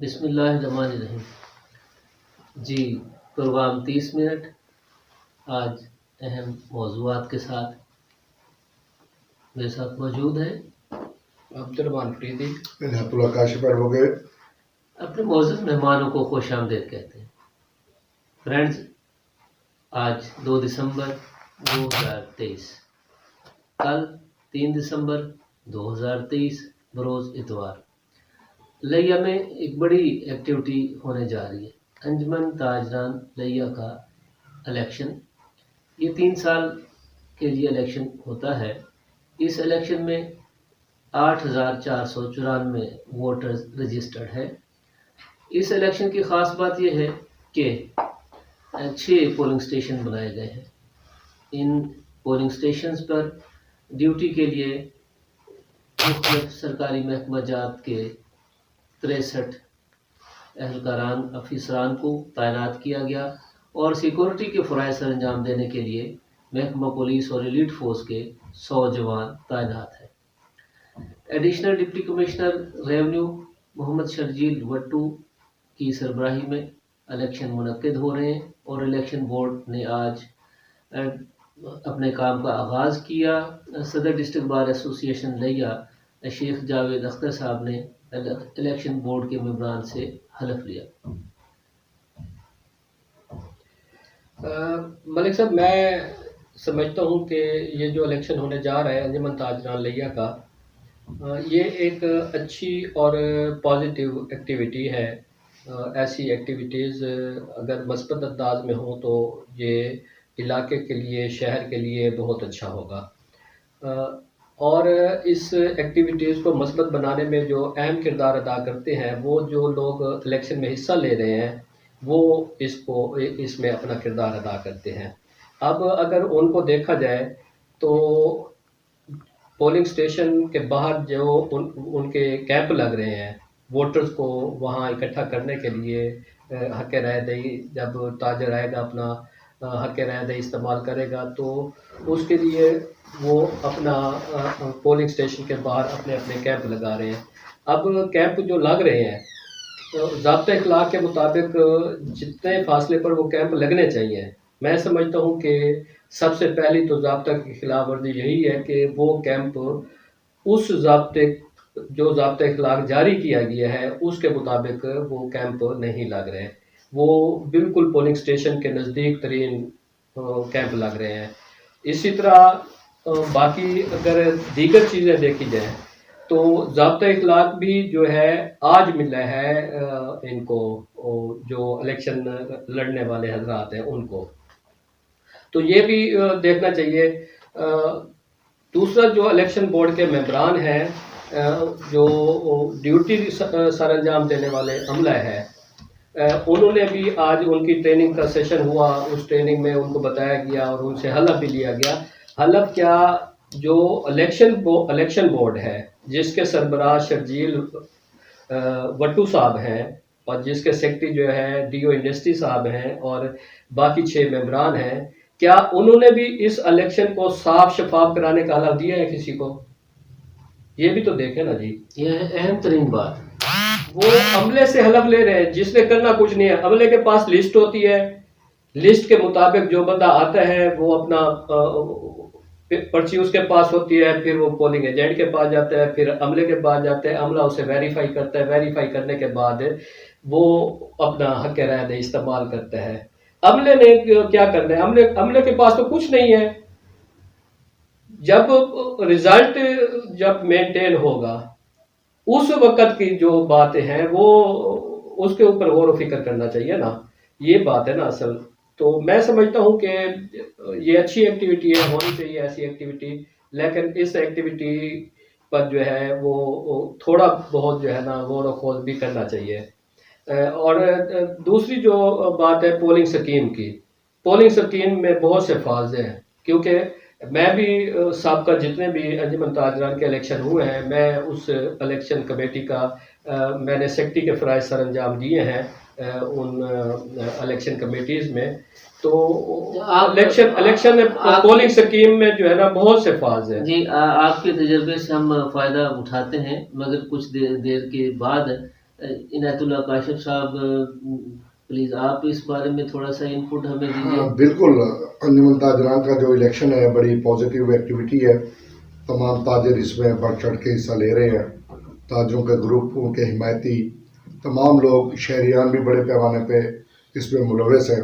बिस्मिल्लाहिर्रहमानिर्रहीम। जी, programme 30 minute आज अहम मौज़ूआत के साथ मेरे साथ मौजूद हैं अब्दुर्रहमान फरीदी, काशिफ एडवोकेट। अपने मौजूद मेहमानों को खुशामदीद कहते हैं। फ्रेंड्स, आज 2 दिसंबर 2023, कल 3 दिसंबर 2023 बरोज़ इतवार लिया में एक बड़ी एक्टिविटी होने जा रही है। अंजुमन ताजरान लिया का इलेक्शन, ये 3 साल के लिए इलेक्शन होता है। इस इलेक्शन में 8,494 वोटर्स रजिस्टर्ड है। इस इलेक्शन की ख़ास बात यह है कि 6 पोलिंग स्टेशन बनाए गए हैं। इन पोलिंग स्टेशंस पर ड्यूटी के लिए मुख्तलिफ सरकारी महकमाजात के 63 एहलकारान अफसरान को तैनात किया गया और सिक्योरिटी के फ़राइज़ सर अंजाम देने के लिए महकमा पुलिस और एलीट फोर्स के 100 जवान तैनात हैं। Additional deputy commissioner revenue Mohammad Sharjeel Wattoo की सरबराही में इलेक्शन मुनक्किद हो रहे हैं और इलेक्शन बोर्ड ने आज अपने काम का आगाज़ किया। सदर डिस्ट्रिक्ट बार एसोसिएशन लिया शेख जावेद अख्तर साहब ने इलेक्शन बोर्ड के मेंबरान से हलफ लिया। मलिक साहब, मैं समझता हूँ कि ये जो इलेक्शन होने जा रहा है अंजुमन ताजरान लिया का, ये एक अच्छी और पॉजिटिव एक्टिविटी है। ऐसी एक्टिविटीज़ अगर मस्बत अंदाज में हो तो ये इलाके के लिए, शहर के लिए बहुत अच्छा होगा। और इस एक्टिविटीज़ को मस्बत बनाने में जो अहम किरदार अदा करते हैं, वो जो लोग इलेक्शन में हिस्सा ले रहे हैं, वो इसमें अपना किरदार अदा करते हैं। अब अगर उनको देखा जाए तो पोलिंग स्टेशन के बाहर जो उनके कैंप लग रहे हैं, वोटर्स को वहाँ इकट्ठा करने के लिए हक़ राय दही, जब ताजर आएगा अपना हक़ राय दही इस्तेमाल करेगा तो उसके लिए वो अपना पोलिंग स्टेशन के बाहर अपने अपने कैंप लगा रहे हैं। अब कैंप जो लग रहे हैं तो ज़ाब्ता इखलाक के मुताबिक जितने फासले पर वो कैंप लगने चाहिए, मैं समझता हूँ कि सबसे पहली तो ज़ाब्ता की खिलाफ वर्जी यही है कि वो कैंप उस ज़ाब्ता इखलाक जारी किया गया है उसके मुताबिक वो कैंप नहीं लग रहे। वो बिल्कुल पोलिंग स्टेशन के नज़दीक तरीन कैंप लग रहे हैं। इसी तरह बाकी अगर दीगर चीज़ें देखी जाएँ तो ज़ाब्ता इखलाक भी जो है आज मिला है इनको, जो इलेक्शन लड़ने वाले हजरात हैं उनको, तो ये भी देखना चाहिए। दूसरा, जो इलेक्शन बोर्ड के मेंबरान हैं, जो ड्यूटी सर अंजाम देने वाले अमला है, उन्होंने भी आज उनकी ट्रेनिंग का सेशन हुआ। उस ट्रेनिंग में उनको बताया गया और उनसे हलफ भी लिया गया। हलफ क्या, जो इलेक्शन बोर्ड है जिसके सरबराह शर्जील वट्टू साहब हैं और जिसके सेक्रेटरी जो है डीओ इंडस्ट्री साहब हैं और बाकी 6 मेंबरान हैं, क्या उन्होंने भी इस इलेक्शन को साफ शफाफ कराने का हलफ दिया है किसी को? ये भी तो देखें ना जी, ये है अहम तरीन बात। वो अमले से हलफ ले रहे हैं जिसने करना कुछ नहीं है। अमले के पास लिस्ट होती है, लिस्ट के मुताबिक जो बंदा आता है वो अपना पर्ची उसके पास होती है, फिर वो पोलिंग एजेंट के पास जाता है, फिर अमले के पास जाता है, अमला उसे वेरीफाई करता है, वेरीफाई करने के बाद वो अपना हक़ राय दही इस्तेमाल करता है। अमले ने क्या करना है? अमले के पास तो कुछ नहीं है। जब रिजल्ट मेंटेन होगा उस वक्त की जो बातें हैं वो उसके ऊपर गौर व फिक्र करना चाहिए ना, ये बात है ना असल। तो मैं समझता हूँ कि ये अच्छी एक्टिविटी है, होनी चाहिए ऐसी एक्टिविटी, लेकिन इस एक्टिविटी पर जो है वो थोड़ा बहुत जो है ना गौर व खोज भी करना चाहिए। और दूसरी जो बात है पोलिंग स्कीम की, पोलिंग स्कीम में बहुत से फायदे हैं, क्योंकि मैं भी साबका जितने भी अंजुमन ताजरान के इलेक्शन हुए हैं, मैं उस इलेक्शन कमेटी का मैंने सेक्रेटरी के फ़राइज़ सर अंजाम दिए हैं उन इलेक्शन कमेटीज़ में। तो इलेक्शन पोलिंग स्कीम में जो है ना बहुत से फायदे हैं जी। आपके तजर्बे से हम फ़ायदा उठाते हैं, मगर कुछ देर के बाद इनायतुल्लाह काशिफ साहब, प्लीज़ आप इस बारे में थोड़ा सा इनपुट हमें दीजिए। हाँ बिल्कुल, अंजुमन ताजरान का जो इलेक्शन है बड़ी पॉजिटिव एक्टिविटी है। तमाम ताजर इसमें बढ़ चढ़ के हिस्सा ले रहे हैं। ताजरों के ग्रुप, उनके हिमायती तमाम लोग, शहरियान भी बड़े पैमाने पे इसमें मुलविस हैं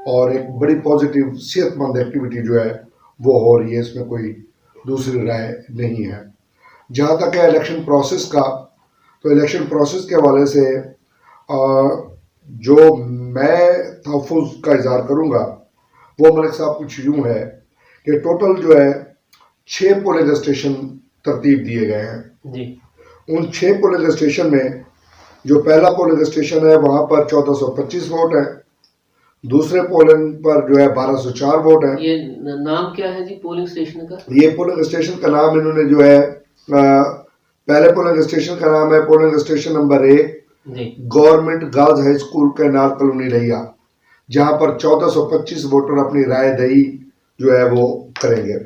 और एक बड़ी पॉजिटिव सेहतमंद एक्टिविटी जो है वो हो रही है। इसमें कोई दूसरी राय नहीं है। जहाँ तक है इलेक्शन प्रोसेस का, तो इलेक्शन प्रोसेस के हवाले से जो मैं तहफ़्फ़ुज़ का इज़हार करूँगा वो मलिक साहब कुछ यूँ है कि टोटल जो है 6 पोलिंग स्टेशन तरतीब दिए गए हैं जी। उन 6 पोलिंग स्टेशन में जो पहला पोलिंग स्टेशन है वहाँ पर 1425 वोट है, दूसरे पोलिंग पर जो है 1204 वोट है। ये नाम क्या है जी पोलिंग स्टेशन का? ये पोलिंग स्टेशन का नाम इन्होंने जो है पहले पोलिंग स्टेशन का नाम है polling station number 1 government girls high school canal colony लिया, जहाँ पर 1425 वोटर अपनी राय दही जो है वो करेंगे।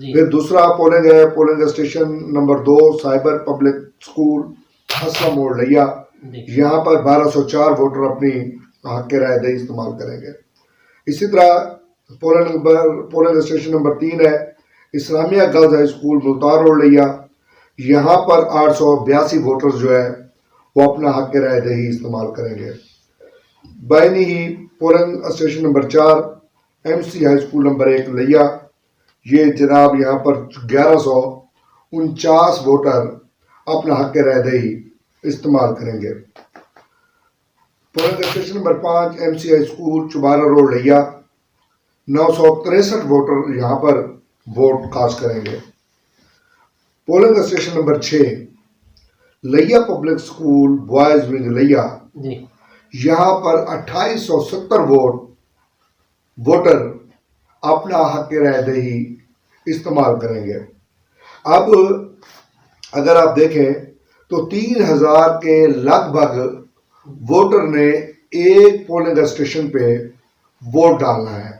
फिर दूसरा पोलिंग है polling station number 2 cyber public school असला मोड़ लिया, यहाँ पर 1204 वोटर अपनी हक के राय दही इस्तेमाल करेंगे। इसी तरह पोलिंग स्टेशन नंबर 3 है Islamia girls high school Multan road लिया, यहाँ पर 882 वोटर्स जो है वो अपना हक के राय दही इस्तेमाल करेंगे। बाइनी ही polling station number 4 MC high school number 1 लिया, ये जनाब यहाँ पर 1149 वोटर अपना हक के राय दही इस्तेमाल करेंगे। Polling station number 5 MC high school Chubara road लिया, 963 वोटर यहाँ पर वोट कास्ट करेंगे। पोलिंग स्टेशन नंबर 6 लिया पब्लिक स्कूल बॉयज विंग लिया, यहाँ पर 2870 वोटर अपना हक के राय दही इस्तेमाल करेंगे। अब अगर आप देखें तो 3000 के लगभग वोटर ने एक पोलिंग स्टेशन पे वोट डालना है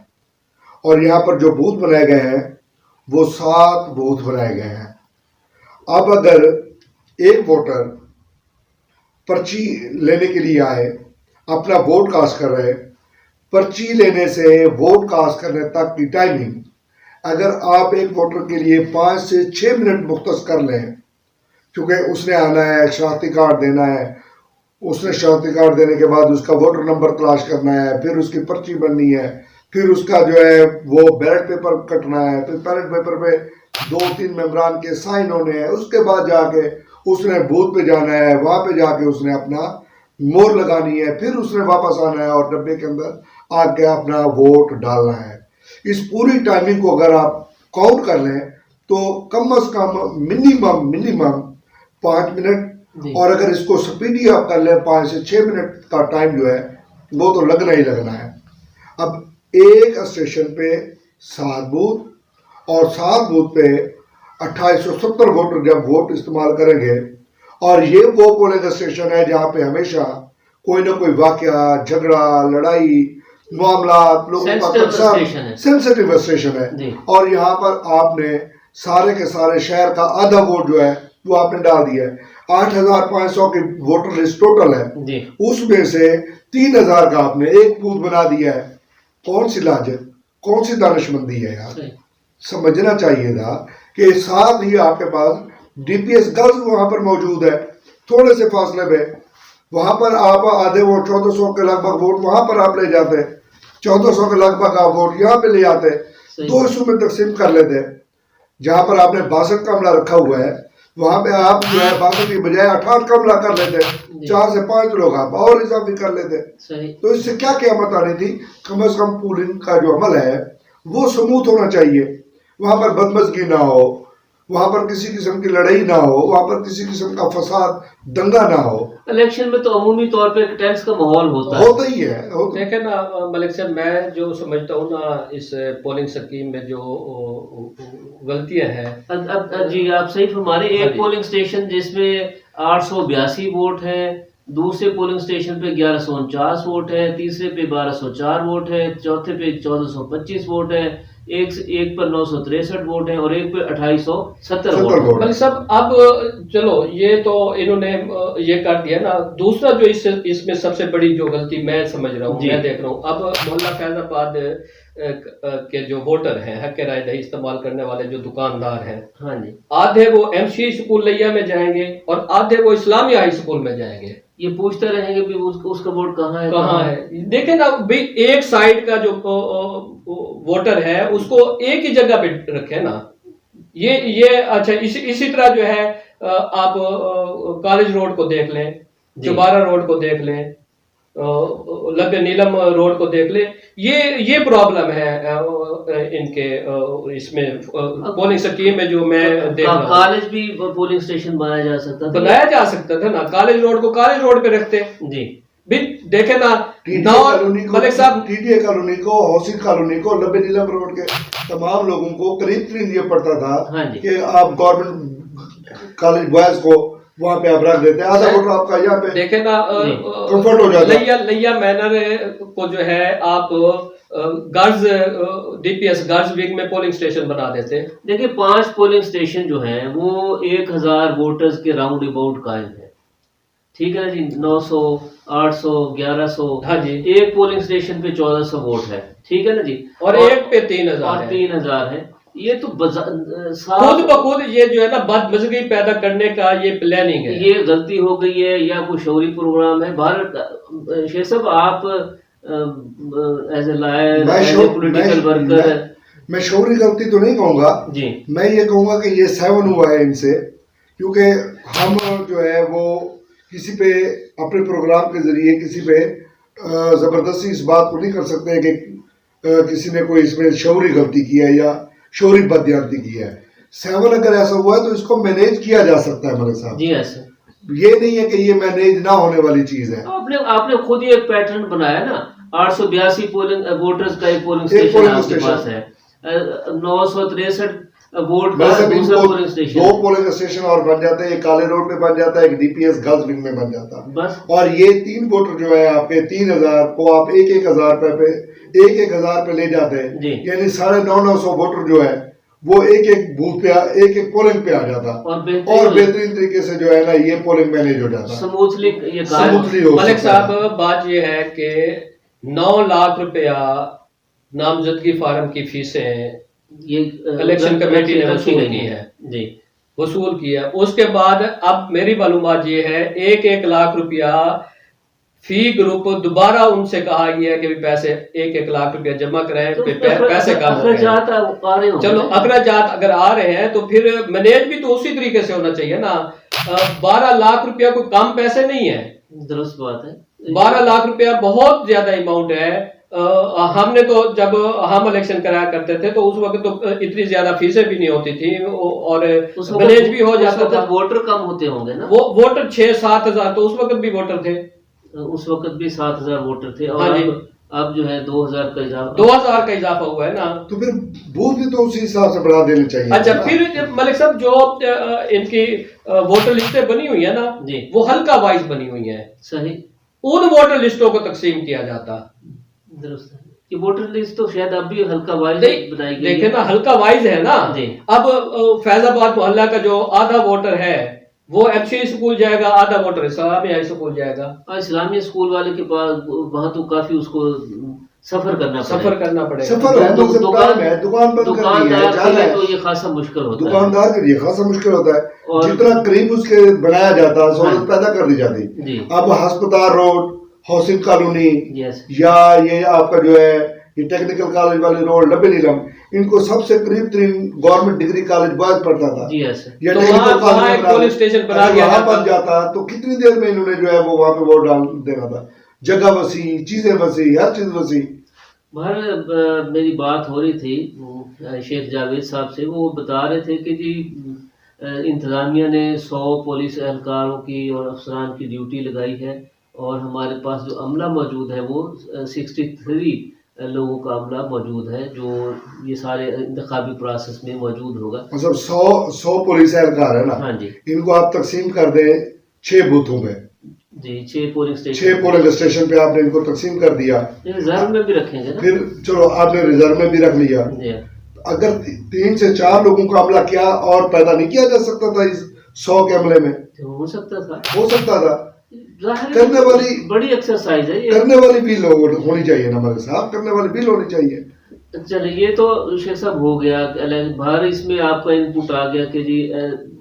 और यहाँ पर जो बूथ बनाए गए हैं वो 7 बूथ बनाए गए हैं। अब अगर एक वोटर पर्ची लेने के लिए आए, अपना वोट कास्ट कर रहे, पर्ची लेने से वोट कास्ट करने तक की टाइमिंग अगर आप एक वोटर के लिए 5 से 6 मिनट मुख्तस कर लें, क्योंकि उसने आना है, शनाख्ती कार्ड देना है, उसने शनाख्ती कार्ड देने के बाद उसका वोटर नंबर तलाश करना है, फिर उसकी पर्ची बननी है, फिर उसका जो है वो बैलेट पेपर कटना है, फिर बैलेट पेपर पे 2-3 मेंबरान के साइन होने हैं, उसके बाद जाके उसने बूथ पे जाना है, वहाँ पे जाके उसने अपना मोहर लगानी है, फिर उसने वापस आना है और डब्बे के अंदर आके अपना वोट डालना है। इस पूरी टाइमिंग को अगर आप काउंट कर लें तो कम से कम मिनिमम 5 मिनट, और अगर इसको स्पीडी आप कर लें 5 से 6 मिनट का टाइम जो है वो तो लगना ही लगना है। अब एक स्टेशन पे 7 बूथ और 7 बूथ पे 2870 वोटर जब वोट इस्तेमाल करेंगे, और ये वो पोलिंग स्टेशन है जहाँ पे हमेशा कोई ना कोई वाकया, झगड़ा, लड़ाई, मामला लोगों का सेंसिटिव स्टेशन है, और यहाँ पर आपने सारे के सारे शहर का आधा वोट जो है वो आपने डाल दिया है। 8500 की वोटर लिस्ट टोटल है, उसमें से 3000 का आपने एक बूथ बना दिया है। कौन सी लाजत, कौन सी दानिशमंदी है यार। समझना चाहिए था कि साथ ही आपके पास DPS गर्ल्स वहां पर मौजूद है, थोड़े से फासले पे, वहां पर आप आधे वोट 1400 के लगभग वोट वहां पर आप ले जाते, 1400 के लगभग आप वोट यहाँ पे ले आते, 2 हिस्सों में तकसीम कर लेते। जहां पर आपने 62 का अमला रखा हुआ है वहां पे आप जो है 62 की बजाय 68 का अमला कर लेते, 4 से 5 लोग आप और इजाफी कर लेते। तो इससे क्या क़यामत आनी थी। कम से कम पोलिंग का जो अमल है वो स्मूथ होना चाहिए, वहां पर बदमज़गी ना हो, वहां पर किसी किस्म की लड़ाई ना हो, वहां पर किसी किस्म का फसाद, दंगा ना हो। इलेक्शन में तो अमूमी तौर पे टेंस का माहौल होता ही है। देखें ना मलिक साहब, मैं जो समझता हूँ ना इस पोलिंग स्कीम में जो गलतियां हैं, अब जी आप सही फरमा रहे। एक पोलिंग स्टेशन जिसमें 882 वोट है, दूसरे पोलिंग स्टेशन पे 1149 वोट है, तीसरे पे 1204 वोट है, चौथे पे 1425 वोट है, एक पर 963 वोट हैं और एक पर 2870 वोट 70 हैं। वोट। मलिक साहब अब चलो ये तो इन्होंने ये कर दिया ना। दूसरा जो इसमें सबसे बड़ी जो गलती मैं समझ रहा हूँ, जी। मैं देख रहा हूँ, अब मोहल्ला फैजाबाद के जो वोटर हैं, हक राय दही इस्तेमाल करने वाले जो दुकानदार हैं, हाँ जी, आधे वो एमसी स्कूल लिया में जाएंगे और आधे वो इस्लामिया हाई स्कूल में जाएंगे। ये पूछते रहेंगे भी उसका वोट कहाँ है, कहाँ है? देखे ना भाई, एक साइड का जो वोटर है उसको एक ही जगह पे रखे ना। ये अच्छा, इसी तरह जो है आप कॉलेज रोड को देख लें, जी। चुबारा रोड को देख लें, लगे नीलम रोड को देख लें। ये प्रॉब्लम है इनके इसमें पोलिंग स्कीम में जो मैं देख रहा हूँ। कॉलेज भी पोलिंग स्टेशन बनाया जा सकता था। बनाया जा सकता था ना, कॉलेज रोड को कॉलेज रोड पे रखते जी। भी। देखे ना, मलिक साहब, टीटीए कॉलोनी को, हाउसिंग कॉलोनी को, लबे नीलम रोड के तमाम लोगों को करीब ये पड़ता था हाँ जी। कि आप गवर्नमेंट कॉलेज बॉयज को वहाँ पे आप रख देते हैं, आधा वोटर आपका यहाँ पे देखे ना कंफर्ट हो जाता है। लैया मैनर को जो है आप गर्ल्स डीपीएस गर्ल्स विंग में पोलिंग स्टेशन बना देते। देखिए 5 पोलिंग स्टेशन जो हैं वो 1000 वोटर्स के राउंड अबाउट कायम है, ठीक है ना जी। 900, 800, 1100, हाँ जी। एक पोलिंग स्टेशन पे 1400 वोट है, ठीक है ना जी। और एक पे 3000 है। 3000 है। ये तो खुद ब खुद ये जो है ना बदमजगी पैदा करने का ये प्लानिंग है। ये गलती हो गई है या कोई शौरी प्रोग्राम है। भारत शेख साहब, आप as a lawyer, as a political worker, मैं शौरी गलती तो नहीं कहूंगा जी, मैं ये कहूंगा कि ये 7 हुआ है इनसे, क्योंकि हम जो है वो किसी पे अपने प्रोग्राम के जरिए किसी पे जबरदस्ती इस बात को नहीं कर सकते कि किसी ने कोई इसमें शौरी गलती की है या शौरी बदयांती की है। 7 अगर ऐसा हुआ है तो इसको मैनेज किया जा सकता है मलिक साहब जी। ऐसे ये नहीं है कि ये मैनेज ना होने वाली चीज है। आपने खुद ही एक पैटर्न बनाया ना। 882 पोलिंग वोटर्स का एक पोलिंग एक स्टेशन पोलिंग आपके स्टेशन। पास है, 963 वोट मैं का सब दूसरा इनको पोलिंग स्टेशन 2 पोलिंग स्टेशन और बन जाते हैं, एक काले रोड पे बन जाता है, एक डीपीएस गर्ल्स विंग में बन जाता है बस। और ये 3 वोटर जो है आपके 3000 को आप 1,000 रुपए पे 1,000 पे ले जाते जी। हैं, यानी 950 वोटर जो है वो एक बूथ पे एक पोलिंग पे आ जाता और बेहतरीन तरीके से जो है ना ये पोलिंग मैनेज हो जाता है, स्मूथली ये स्मूथली हो मलिक सकता है। साहब, बात ये है कि 9 लाख रुपया नामजदगी फार्म की फीसें ये इलेक्शन कमेटी ने वसूल की है जी। वसूल किया। उसके बाद अब मेरी मालूमात ये है 1-1 लाख रुपया फी ग्रुप दोबारा उनसे कहा गया है कि पैसे 1-1 लाख रुपया जमा कराएं, तो पैसे कम हो रहे हैं। चलो अखराजात अगर आ रहे हैं तो फिर मैनेज भी तो उसी तरीके से होना चाहिए ना। 12 लाख रुपया कोई कम पैसे नहीं है। दुरुस्त बात है। 12 लाख रुपया बहुत ज्यादा अमाउंट है। हमने तो जब हम इलेक्शन कराया करते थे तो उस वक्त तो इतनी ज्यादा फीसें भी नहीं होती थी और मैनेज भी हो जाता था। वोटर कम होते होंगे ना, वो वोटर 6-7 हजार तो उस वक्त भी वोटर थे। उस वक्त भी 7000 वोटर थे और हाँ जी। अब जो है 2000 का इजाफा 2000 का इजाफा हुआ है ना। तो फिर बूथ भी तो उसी हिसाब से बढ़ा देने चाहिए। अच्छा, फिर मलिक साहब जो इनकी वोटर लिस्टें बनी हुई है ना जी, वो हल्का वाइज बनी हुई है। सही, उन वोटर लिस्टों को तकसीम किया जाता। दुरुस्त है। ये वोटर लिस्ट तो शायद अब भी हल्का वाइज बनाई गई देखे है ना, हल्का वाइज है ना जी। अब फैजाबाद मोहल्ला का जो आधा वोटर है वो एमसी स्कूल जाएगा, आधा वोटर इस्लामिया हाई स्कूल जाएगा। और इस्लामी स्कूल वाले के पास वहां तो काफी उसको सफर करना पड़ेगा। सफर है, दुकान है, दुकान बंद कर दी है, जाना है तो ये खासा मुश्किल होता है। दुकानदार के लिए खासा मुश्किल होता है। और जितना करीब उसके बनाया जाता सहूलत पैदा कर दी जाती। जी, अब अस्पताल रोड, हाउसिंग कॉलोनी यस, या ये आपका जो है ये टेक्निकल कॉलेज वाली रोड, लबे नीलम, इनको सबसे करीब तरीन गवर्नमेंट डिग्री कॉलेज बॉयज पढ़ता था। जी यस। या तो टेक्निकल वहाँ एक पोलिंग स्टेशन बना दिया वहां जाता। बन जाता तो कितनी देर में इन्होंने जो है वो वहां पे वोट डाल देना था। जगह वसी, चीजें वसी, हर चीज वसी। मेरी बात हो रही थी शेख जावेद साहब से, वो बता रहे थे कि जी इंतजामिया ने 100 पुलिस एहलकारों की और अफसरान की ड्यूटी लगाई है और हमारे पास जो अमला मौजूद है वो 63 लोगों का अमला मौजूद है जो ये सारे इंतखाबी प्रोसेस में मौजूद होगा। मतलब 100 पुलिस एहलकार है ना, हाँ जी, इनको आप तकसीम कर दें 6 बूथों में जी, 6 पोलिंग स्टेशन, 6 पोलिंग स्टेशन पे आपने इनको तकसीम कर दिया। रिजर्व में भी रखेंगे ना, फिर चलो आपने रिजर्व में भी रख लिया, जी, अगर 3 से 4 लोगों का अमला क्या और पैदा नहीं किया जा सकता था इस 100 के अमले में? तो हो सकता था, हो सकता था। जाहिर करने है वाली बड़ी एक्सरसाइज है ये। करने वाली भी लोग होनी चाहिए ना मलिक साहब, करने वाली भी होनी चाहिए। चलिए ये तो शेख साहब हो गया। बाहर इसमें आपका इनपुट आ गया कि जी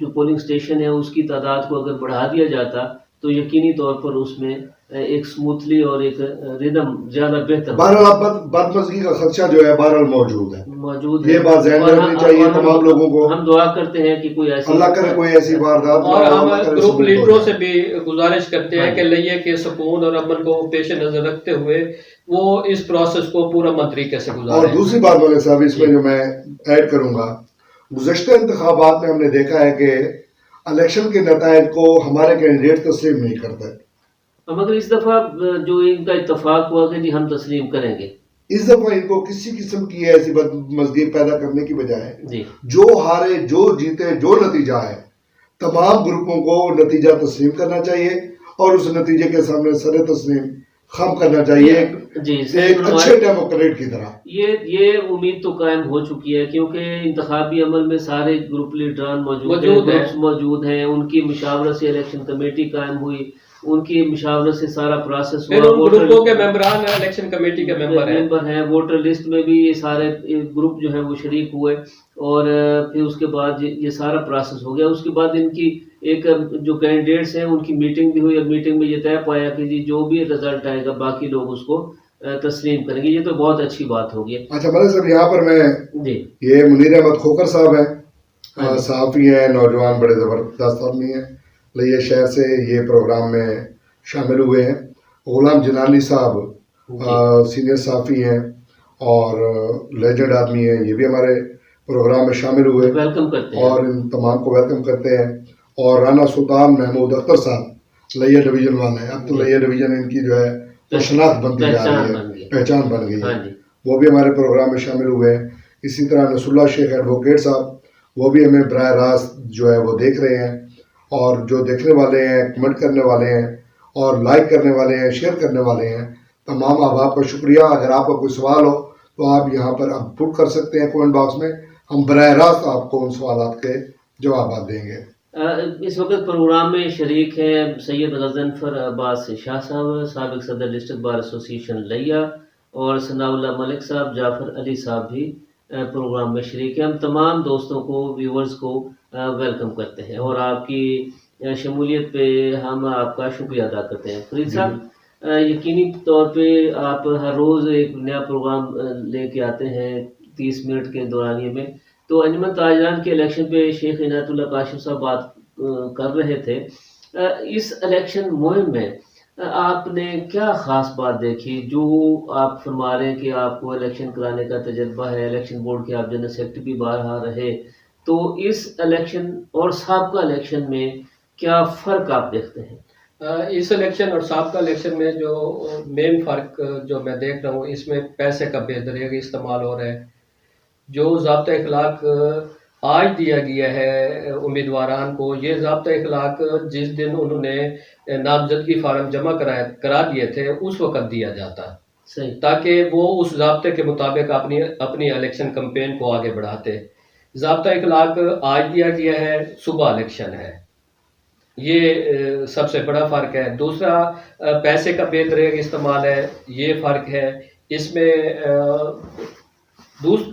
जो पोलिंग स्टेशन है उसकी तादाद को अगर बढ़ा दिया जाता तो यकीनी तौर पर उसमें एक स्मूथली और एक रिदम ज्यादा बेहतर बहरहाल अब बदमज़गी का खदशा जो है बहरहाल मौजूद है, मौजूद ये है। बात ज़हन में और रखनी चाहिए तमाम लोगों को। हम दुआ करते हैं कि कोई ऐसी अल्लाह करे कोई ऐसी वारदात और ना हो, हम अल्लाह करे ग्रुप सबूत हो लीडरों जाए। से भी गुजारिश करते हैं कि लिये के सुकून और अमन को पेश नजर रखते हुए वो इस प्रोसेस को पूरा मत तरीके से और गुजारें। दूसरी बात मलिक साहब इसमें जो मैं ऐड करूंगा, गुज़श्ता इंतखाबात में हमने देखा है कि इलेक्शन के नतायज को हमारे कैंडिडेट तस्लीम नहीं करते। मगर इस दफा जो इनका इत्तेफाक हुआ कि जी हम तस्लीम करेंगे, इस दफा इनको किसी किस्म की ऐसी बदमज़गी पैदा करने की बजाय जी जो हारे जो जीते जो नतीजा है तमाम ग्रुपों को नतीजा तस्लीम करना चाहिए और उस नतीजे के सामने सर तस्लीम खम करना चाहिए जी एक अच्छे डेमोक्रेट की तरह। ये उम्मीद तो कायम हो चुकी है क्योंकि इंतखाबी अमल में सारे ग्रुप लीडरान मौजूद हैं, ग्रुप्स मौजूद हैं, उनकी मुशावरत से इलेक्शन कमेटी कायम हुई, उनकी मुशावरत से सारा प्रोसेस फिर हुआ। उन ग्रुपों के मेंबरान इलेक्शन कमेटी के मेंबर हैं, वोटर लिस्ट में भी ये सारे ग्रुप जो है वो शरीक हुए और फिर उसके बाद ये सारा प्रोसेस हो गया। उसके बाद इनकी एक जो कैंडिडेट्स हैं उनकी मीटिंग भी हुई और मीटिंग में ये तय पाया कि जी जो भी रिजल्ट आएगा बाकी लोग उसको तस्लीम करेंगे। ये तो बहुत अच्छी बात होगी। अच्छा मलिक साहब यहाँ पर मैं जी ये मुनीर अहमद खोखर साहब हैं, सहाफ़ी हैं, नौजवान बड़े ज़बरदस्त आदमी हैं, लिये शहर से ये प्रोग्राम में शामिल हुए हैं। गुलाम जनानी साहब सीनियर सहाफ़ी हैं और लेजेंड आदमी हैं, ये भी हमारे प्रोग्राम में शामिल हुए, वेलकम करते हैं और इन तमाम को वेलकम करते हैं। और राना सुल्तान महमूद अख्तर साहब लिये डिवीज़न वाले हैं, अब तो लिये डिवीज़न इनकी जो है तो शनाख्त बनती जा रही है, पहचान बन गई है, वो भी हमारे प्रोग्राम में शामिल हुए हैं। इसी तरह नसरुल्लाह शेख एडवोकेट साहब वो भी हमें बराह रास्त जो है वो देख रहे हैं, और जो देखने वाले हैं, कमेंट करने वाले हैं और लाइक करने वाले हैं, शेयर करने वाले हैं, तमाम आप का शुक्रिया। अगर आपका कोई सवाल हो तो आप यहाँ पर अब पुट कर सकते हैं कमेंट बॉक्स में, हम बराह रास्त आपको उन सवाल के जवाब देंगे। इस वक्त प्रोग्राम में शरीक हैं सैयद गज़नफ़र अब्बास शाह साहब, साबिक़ सदर डिस्ट्रिक्ट बार एसोसिएशन लिया, और सनाउल्लाह मलिक साहब, जाफ़र अली साहब भी प्रोग्राम में शरीक हैं। हम तमाम दोस्तों को, व्यूवर्स को वेलकम करते हैं और आपकी शमूलियत पे हम आपका शुक्रिया अदा करते हैं। फरीद साहब, यकीनी तौर पे आप हर रोज़ एक नया प्रोग्राम लेके आते हैं 30 मिनट के दौरानिए में। तो अंजुमन ताजरान के इलेक्शन पे शेख इनायतुल्लाह काशिफ साहब बात कर रहे थे। इस इलेक्शन मुहिम में आपने क्या ख़ास बात देखी जो आप फरमा रहे हैं कि आपको इलेक्शन कराने का तजर्बा है, इलेक्शन बोर्ड के आप जनरल सेक्रेटरी भी बारहा रहे, तो इस इलेक्शन और साबका इलेक्शन में क्या फ़र्क आप देखते हैं? इस इलेक्शन और साबका इलेक्शन में जो मेन फ़र्क जो मैं देख रहा हूँ, इसमें पैसे का बेदरिया इस्तेमाल हो रहा है। जो ज़ाब्ता इखलाक आज दिया गया है उम्मीदवारान को, ये ज़ाब्ता इखलाक जिस दिन उन्होंने नामजदगी फार्म जमा करा दिए थे उस वक़्त दिया जाता, सही, ताकि वो उस ज़ाब्ते के मुताबिक अपनी इलेक्शन कैंपेन को आगे बढ़ाते। ज़ाब्ता इखलाक आज दिया गया है, सुबह इलेक्शन है, ये सबसे बड़ा फ़र्क है। दूसरा पैसे का बेदरिया इस्तेमाल है, ये फ़र्क है। इसमें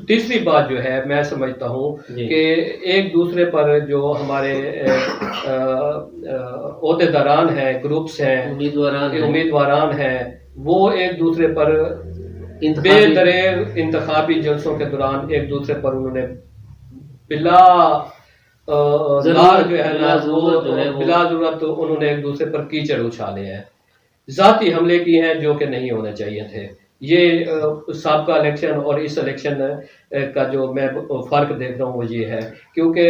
तीसरी बात जो है मैं समझता हूँ कि एक दूसरे पर जो हमारे ओहदेदारान हैं, ग्रुप्स हैं, उम्मीदवारान हैं, वो एक दूसरे पर बेदरेर इंतखाबी जलसों के दौरान एक दूसरे पर उन्होंने बिला ज़रूरत उन्होंने एक दूसरे पर कीचड़ उछाले हैं, ज़ाती हमले किए हैं जो कि नहीं होने चाहिए थे। ये साबका इलेक्शन और इस इलेक्शन का जो मैं फ़र्क देख रहा हूँ वो ये है, क्योंकि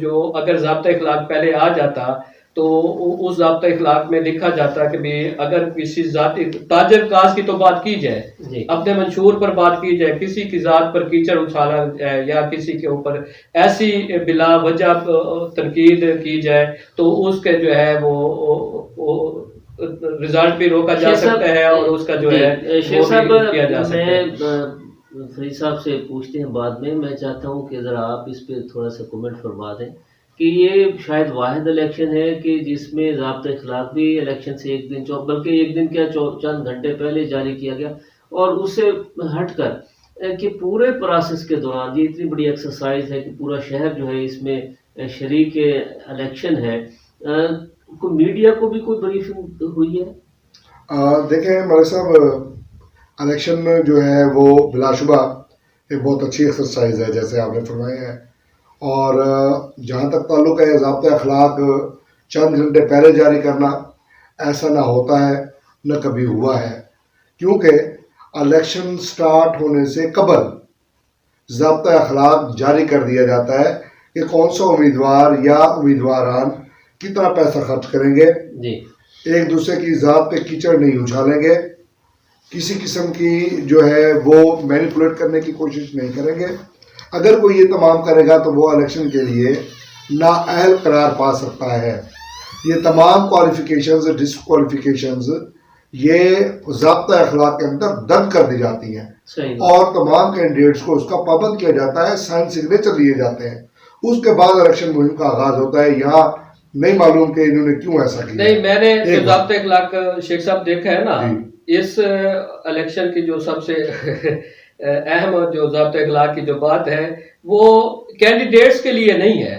जो अगर ज़ाब्ता इखलाक पहले आ जाता तो उस ज़ाब्ता इखलाक में लिखा जाता कि भी अगर किसी ज़ाती ताजर काज की तो बात की जाए, अपने मंशूर पर बात की जाए, किसी की ज़ात पर कीचड़ उछाला जाए या किसी के ऊपर ऐसी बिला वजह तनकीद की जाए तो उसके जो है वो रिजल्ट भी रोका जा सकता है और उसका जो है वो भी किया जा सकता है। फरीद साहब से पूछते हैं बाद में। मैं चाहता हूँ कि ज़रा आप इस पे थोड़ा सा कमेंट फरमा दें कि ये शायद वाहिद इलेक्शन है कि जिसमें ज़ाब्ता इखलाक भी इलेक्शन से एक दिन बल्कि एक दिन क्या चंद घंटे पहले जारी किया गया, और उससे हटकर कि पूरे प्रोसेस के दौरान ये इतनी बड़ी एक्सरसाइज है कि पूरा शहर जो है इसमें शरीक इलेक्शन है, को मीडिया को भी कोई ब्रीफिंग हुई है? देखें मलिक साहब, इलेक्शन जो है वो बिलाशुबा एक बहुत अच्छी एक्सरसाइज है जैसे आपने फरमाया है। और जहाँ तक ताल्लुक़ है ज़ाब्ता अखलाक चंद घंटे पहले जारी करना, ऐसा ना होता है न कभी हुआ है, क्योंकि इलेक्शन स्टार्ट होने से कबल ज़ाब्ता अखलाक जारी कर दिया जाता है कि कौन सा उम्मीदवार या उम्मीदवारान कितना पैसा खर्च करेंगे जी। एक दूसरे की ज़ात पे कीचड़ नहीं उछालेंगे, किसी किस्म की जो है वो मैनिपुलेट करने की कोशिश नहीं करेंगे। अगर कोई ये तमाम करेगा तो वो इलेक्शन के लिए नाअहल करार पा सकता है। ये तमाम क्वालिफिकेशंस डिसक्वालिफिकेशंस ये ज़ाब्ता अखलाक के अंदर दर्ज कर दी जाती हैं और तमाम कैंडिडेट्स को उसका पाबंद किया जाता है, साइन सिग्नेचर लिए जाते हैं। उसके बाद इलेक्शन मुहिम का आगाज होता है। यहाँ नहीं मालूम कि इन्होंने क्यों ऐसा किया। नहीं, मैंने जो ज़ाब्ता इखलाक शेख साहब देखा है ना, इस इलेक्शन की जो सबसे अहम जो ज़ाब्ता इखलाक की जो बात है वो कैंडिडेट्स के लिए नहीं है,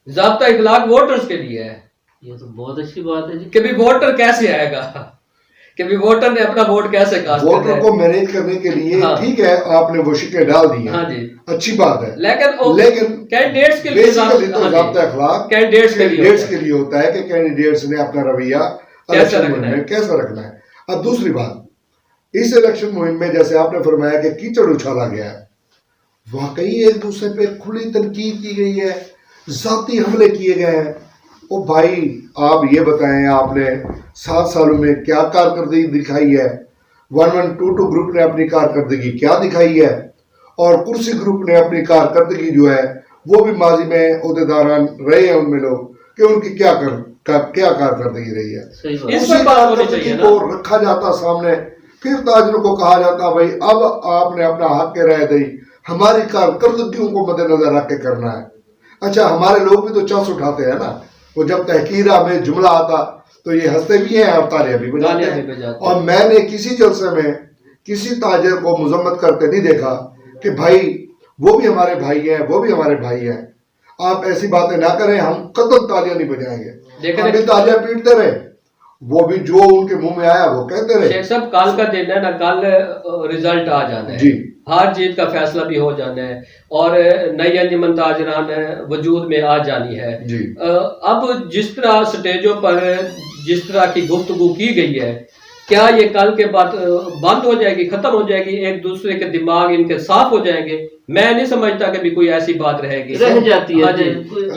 ज़ाब्ता इखलाक वोटर्स के लिए है। ये तो बहुत अच्छी बात है जी। कि भी वोटर कैसे आएगा, कि भी वोटर ने अपना वोट कैसे कास्ट करना है। वोटर को मैनेज करने के लिए हाँ। ठीक है, आपने वो शिक्के डाल दी हैं, हाँ जी, अच्छी बात है, लेकिन कैंडिडेट्स के लिए बेसिकली तो ज़ाब्ता अखलाक कैंडिडेट्स के लिए होता है कि कैंडिडेट्स ने अपना रवैया इलेक्शन मुहिम में कैसा रखना है। अब दूसरी बात, इस इलेक्शन मुहिम में जैसे आपने फरमाया कि कीचड़ उछाला गया है, वाकई एक दूसरे पे खुली तनकीद की गई है, जाती हमले किए गए हैं। ओ भाई आप ये बताएं, आपने 7 सालों में क्या कारकर्दगी दिखाई है? 1122 ग्रुप ने अपनी कारकर्दगी क्या दिखाई है? और कुर्सी ग्रुप ने अपनी कारकर्दगी जो है वो भी माजी में अहदेदारान रहे हैं उनमें लोग कि उनकी क्या कारकर्दगी रही है। उसी कारकर्दगी को रखा जाता सामने, फिर ताजरों को कहा जाता भाई अब आपने अपना हक के राय दी, हमारी कारकर्दगियों को मद्देनजर रख के करना है। अच्छा, हमारे लोग भी तो चस उठाते हैं ना, वो जब तहकीरा में जुमला आता तो ये हंसते भी हैं और तालियां भी बजाते हैं। और मैंने किसी जलसे में किसी ताजर को मुजम्मत करते नहीं देखा कि भाई वो भी हमारे भाई हैं, वो भी हमारे भाई हैं। आप ऐसी बातें ना करें, हम कतई तालियां नहीं बजाएंगे, हम भी तालियां पीटते रहे, वो भी जो उनके मुंह में आया वो कहते रहे। शेख साहब, कल का दिन है ना, कल रिजल्ट आ जाना है जी, हार जीत का फैसला भी हो जाना है और नई अंजुमन ताजरान वजूद में आ जानी है जी। अब जिस तरह स्टेजों पर जिस तरह की गुफ्तगू की गई है, क्या ये कल के बाद बंद हो जाएगी, खत्म हो जाएगी, एक दूसरे के दिमाग इनके साफ हो जाएंगे? मैं नहीं समझता कि भी कोई ऐसी बात रहेगी, रह जाती है। हाँ जी,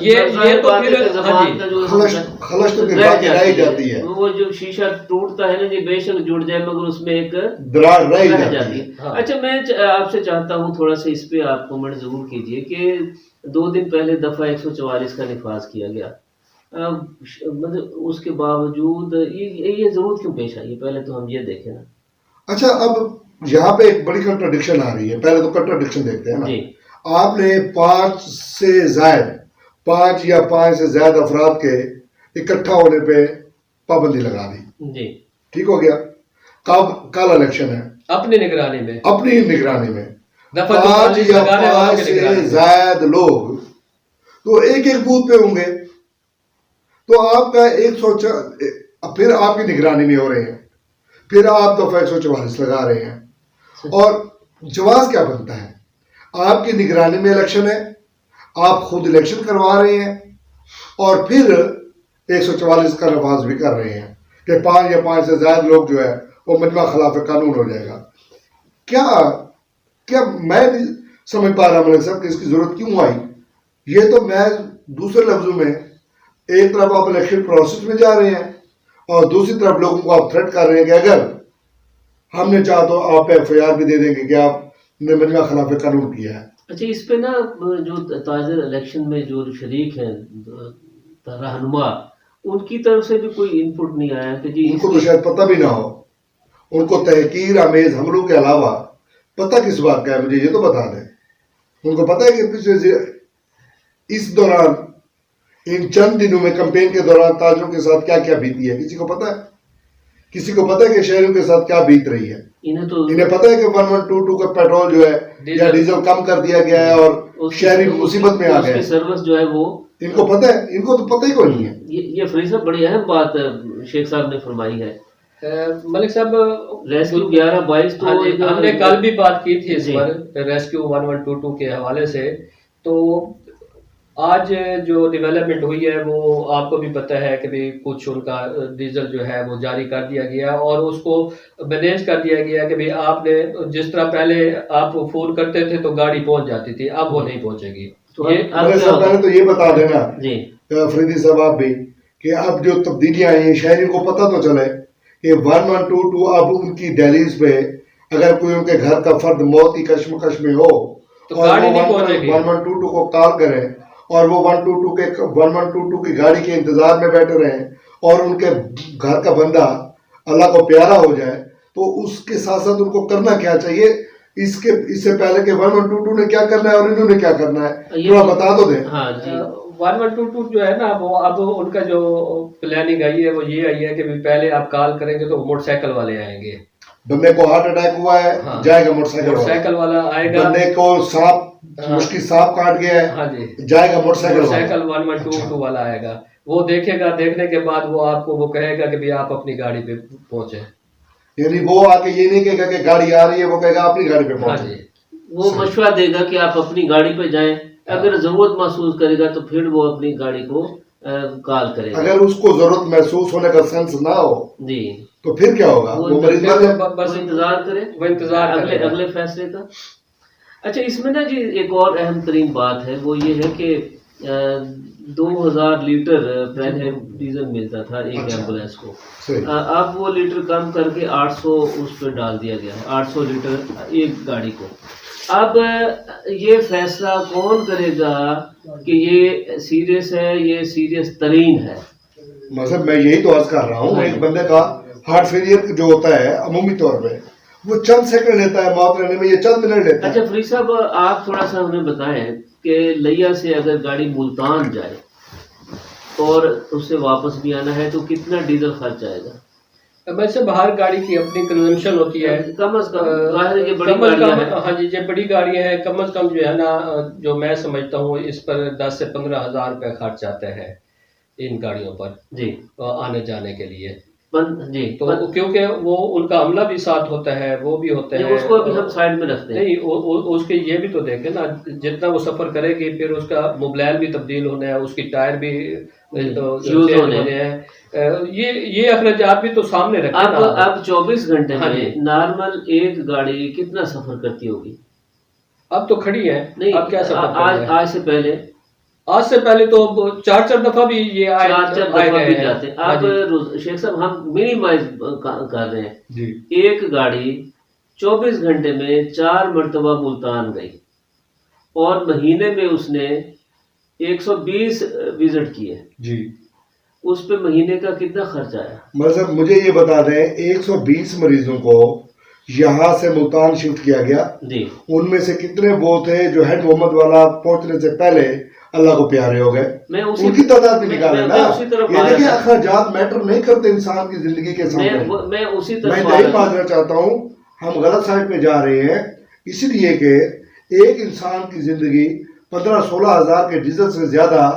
ये तो फिर हाँ जी खलश तो रह जाती है। वो जो शीशा टूटता है ना जी, बेशक जुड़ जाए मगर उसमें एक दरार रह जाती है। हाँ। अच्छा, मैं आपसे चाहता हूँ थोड़ा सा इस पे आप कमेंट जरूर कीजिए कि 2 दिन पहले दफा 144 का निफाज किया गया, मतलब उसके बावजूद ये जरूरत क्यों पेश आई? पहले तो हम ये देखें ना। अच्छा, अब यहाँ पे एक बड़ी कंट्राडिक्शन आ रही है। पहले तो कंट्राडिक्शन देखते हैं ना। आपने 5 या 5 से ज्यादा अफराद के इकट्ठा होने पे पाबंदी लगा दी जी, ठीक हो गया। कल इलेक्शन है, अपनी निगरानी में 5 या 5 से ज्यादा लोग तो एक बूथ पे होंगे, तो आपका 104 फिर आपकी निगरानी में हो रहे हैं, फिर आप दफा 144 लगा रहे हैं। और जवाब क्या बनता है? आपकी निगरानी में इलेक्शन है, आप खुद इलेक्शन करवा रहे हैं और फिर 144 का नफाज भी कर रहे हैं कि 5 या 5 से ज्यादा लोग जो है वो मजमा खिलाफ कानून हो जाएगा। क्या मैं नहीं समझ पा रहा मलिक साहब कि इसकी जरूरत क्यों आई। ये तो मैं दूसरे लफ्जों में, एक तरफ आप इलेक्शन प्रोसेस में जा रहे हैं और दूसरी तरफ लोगों को आप थ्रेट कर रहे हैं कि अगर हमने चाहा तो आप FIR भी दे देंगे कि आपने मजमा खिलाफ कानून किया है। अच्छा, इस पे ना जो ताजर इलेक्शन में जो शरीक हैं रहनुमा, उनकी तरफ से भी कोई इनपुट नहीं आया कि जी उनको तो शायद पता भी ना हो। उनको तहकीर आमेज हमलों के अलावा पता किस बात का है, मुझे ये तो बता दें। उनको पता है कि पिछले इस दौरान, इन चंद दिनों में कैंपेन के दौरान ताजरों के साथ क्या क्या बीती है? किसी को पता है? किसी को पता है कि शहरियों के साथ क्या बीत रही है? इन्हें पता है कि 1122 का पेट्रोल जो है या डीजल कम कर दिया गया है और शहरी मुसीबत में आ गए। सर्विस जो है वो इनको पता है? इनको तो पता ही कोई नहीं है। ये फरीद साहब बड़ी अहम बात शेख साहब ने फरमाई है। मलिक साहब, रेस्क्यू 11-22 तो हमने कल भी बात की थी इस पर, रेस्क्यू 1122 के हवाले से। तो आज जो डेवलपमेंट हुई है वो आपको भी पता है कि भी कुछ उनका डीजल जो है वो जारी कर दिया गया और उसको मैनेज कर दिया गया कि भाई आपने जिस तरह पहले आप फोन करते थे तो गाड़ी पहुंच जाती थी, अब वो नहीं पहुंचेगी। तो पहले तो ये बता देना जी फरीदी साहब आप भी कि अब जो तब्दीलियां आई हैं शहरियों को पता तो चले कि 1122 अब उनकी दहलीज पे अगर कोई उनके घर का फर्द मौत की कश्मकश में हो तो गाड़ी नहीं पहुंचेगी। 1122 को कॉल करें और वो 1122 की गाड़ी के इंतजार में बैठे रहें और उनके घर का बंदा अल्लाह को प्यारा हो जाए, तो उसके साथ साथ उनको करना क्या चाहिए? इससे पहले के 1122 ने क्या करना है और इन्होंने क्या करना है, थोड़ा बता तो दें। हाँ जी। 1122 जो है ना, वो अब उनका जो प्लानिंग आई है वो ये आई है कि पहले आप कॉल करेंगे तो मोटरसाइकिल वाले आएंगे। बंदे को हार्ट अटैक हुआ है, हाँ, जाएगा मोटरसाइकिल वाला आएगा। बंदे को सांप मुश्किल सांप काट गया है, हाँ जी, जाएगा मोटरसाइकिल 1122 वाला आएगा। वो देखेगा, देखने के बाद वो आपको वो कहेगा कि भाई आप अपनी गाड़ी पे पहुंचे। यानी वो आके ये नहीं कहेगा कि गाड़ी आ रही है, वो कहेगा अपनी गाड़ी पे पहुंचे। हाँ जी, वो मशवरा देगा कि आप अपनी गाड़ी पे जाएं। अगर जरूरत महसूस करेगा तो फिर वो अपनी गाड़ी को कॉल करेगा। अगर उसको जरूरत महसूस होने का सेंस ना हो जी तो फिर क्या होगा? वो मरीज बस इंतजार करे, वो इंतजार अगले फैसले का। अच्छा, इसमें ना जी एक और अहम तरीन बात है, वो ये है कि 2000 लीटर पहले डीजल मिलता था एक एम्बुलेंस को, अब वो लीटर कम करके 800 उस पर डाल दिया गया है, 800 लीटर एक गाड़ी को। अब ये फैसला कौन करेगा कि ये सीरियस है, ये सीरियस तरीन है? मतलब मैं यही तो अर्ज कर रहा हूँ, एक बंदे का हार्ट फेलियर जो होता है अमूमी तौर पे वो चंद सेकंड लेता है मौत लेने में, ये चंद मिनट लेता है। अच्छा फरीद साहब, आप थोड़ा सा हमें बताएं कि लिया से अगर गाड़ी मुल्तान जाए और उससे वापस भी आना है तो कितना डीजल खर्च आएगा? वैसे बाहर गाड़ी की अपनी कंजम्पशन होती है, कम अज कम बड़ी गाड़ियां हैं। हाँ जी, ये बड़ी गाड़ियां हैं, कम अज कम जो है ना, जो मैं समझता हूँ इस पर 10 से 15 हजार रुपये खर्च आता है इन गाड़ियों पर जी आने जाने के लिए जी। तो क्योंकि वो उनका अमला भी साथ होता है, वो भी होता है, उसको अभी हम साइड में रखते हैं। नहीं, उसके ये भी तो देखें ना, जितना वो सफर करेगी फिर उसका मोबाइल भी तब्दील होना है, उसकी टायर भी यूज होने हैं, ये अखराजात भी तो सामने रखें। अब 24 घंटे में नॉर्मल एक गाड़ी कितना सफर करती होगी? अब तो खड़ी है, नहीं, अब क्या सफर आज से पहले तो 4 दफा भी ये भी जाते हैं। अब शेख साहब हम मिनिमाइज कर रहे हैं जी। एक गाड़ी 24 घंटे में 4 मरतबा मुल्तान गई और महीने में उसने 120 विजिट किए जी, उस पे महीने का कितना खर्च आया? मतलब मुझे ये बता दें, 120 मरीजों को यहाँ से मुल्तान शिफ्ट किया गया जी, उनमें से कितने वो थे जो हेड मोहम्मद वाला पहुंचने से पहले अल्लाह को प्यारे हो गए? उनकी तादाद भी निकाले ना। ये देखिए, अखराजात मैटर नहीं करते इंसान की जिंदगी के सामने। मैं उसी तरफ मैं यही मानना चाहता हूँ, हम गलत साइड पे जा रहे हैं, इसलिए कि एक इंसान की जिंदगी 15-16 हजार के डीजल से ज्यादा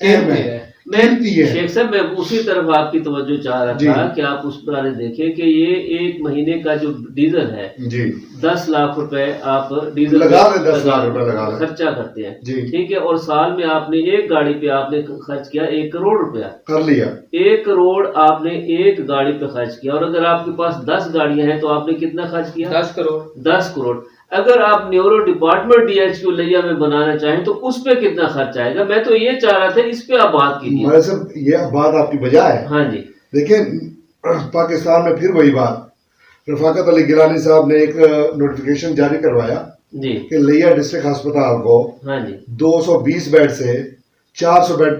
अहम है, कीमती है। शेख साहब, मैं उसी तरफ आपकी तवज्जो चाह रहा था कि आप उस बारे देखें कि ये एक महीने का जो डीजल है जी 10 लाख रुपए आप डीजल लगा दें, 10 लाख रुपए लगा खर्चा करते हैं जी, ठीक है, और साल में आपने एक गाड़ी पे आपने खर्च किया 1 करोड़ रुपया कर लिया। 1 करोड़ आपने एक गाड़ी पे खर्च किया, और अगर आपके पास 10 गाड़ियां हैं तो आपने कितना खर्च किया? 10 करोड़। अगर आप न्यूरो डिपार्टमेंट DHQ लिया में बनाना चाहें तो उस पे कितना खर्च आएगा? मैं तो ये चाह रहा था, इस पे आप बात कीजिए। सर, ये बात आपकी बजा है। हाँ जी, देखिए, पाकिस्तान में फिर वही बात, रफाकत अली गिलानी साहब ने एक नोटिफिकेशन जारी करवाया जी कि लिया डिस्ट्रिक्ट अस्पताल को हाँ जी 220 बेड से 400 बेड